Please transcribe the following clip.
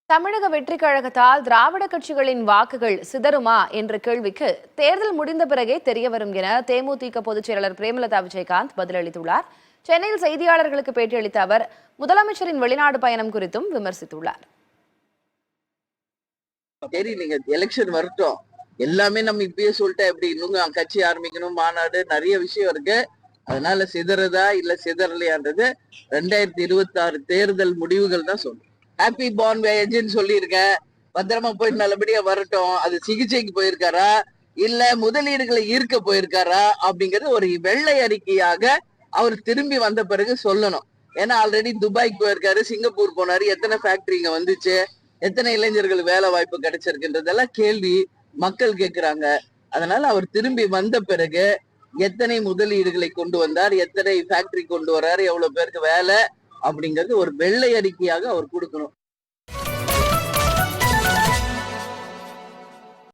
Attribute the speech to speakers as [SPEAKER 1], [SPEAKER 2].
[SPEAKER 1] தமிழக வெற்றி கழகத்தால் திராவிட கட்சிகளின் வாக்குகள் சிதறுமா என்ற கேள்விக்கு தேர்தல் முடிந்த பிறகே தெரியவரும் என தேமுதிக பொதுச் செயலாளர் பிரேமலதா விஜயகாந்த் பதிலளித்துள்ளார். சென்னையில் செய்தியாளர்களுக்கு பேட்டியளித்த அவர் முதலமைச்சரின் வெளிநாடு பயணம் குறித்தும் விமர்சித்துள்ளார்.
[SPEAKER 2] சரி, நீங்க எலெக்ஷன் வரட்டும், எல்லாமே நம்ம இப்பயே சொல்லிட்டா எப்படி? இன்னும் கட்சி ஆரம்பிக்கணும், மாநாடு, நிறைய விஷயம் இருக்கு. அதனால சிதறதா இல்ல சிதறலையான்றது 2026 தேர்தல் முடிவுகள் தான் சொல்லும். ஹாப்பி பார்ன் வேஜ்னு சொல்லியிருக்கேன். பத்திரமா போய் நல்லபடியா வரட்டும். அது சிகிச்சைக்கு போயிருக்காரா இல்ல முதலீடுகளை ஈர்க்க போயிருக்காரா அப்படிங்கிறது ஒரு வெள்ளை அறிக்கையாக அவர் திரும்பி வந்த பிறகு சொல்லணும். ஏன்னா ஆல்ரெடி துபாய்க்கு போயிருக்காரு, சிங்கப்பூர் போனாரு, எத்தனை ஃபேக்டரி இங்க வந்துச்சு, எத்தனை இளைஞர்கள் வேலை வாய்ப்பு கிடைச்சிருக்குன்றதெல்லாம் கேள்வி மக்கள் கேட்கிறாங்க. அதனால அவர் திரும்பி வந்த பிறகு எத்தனை முதலீடுகளை கொண்டு வந்தார், எத்தனை ஃபேக்டரி கொண்டு வர்றாரு, எவ்வளவு பேருக்கு வேலை அப்படிங்கிறது ஒரு வெள்ளை அறிக்கையாக அவர் கொடுக்கணும்.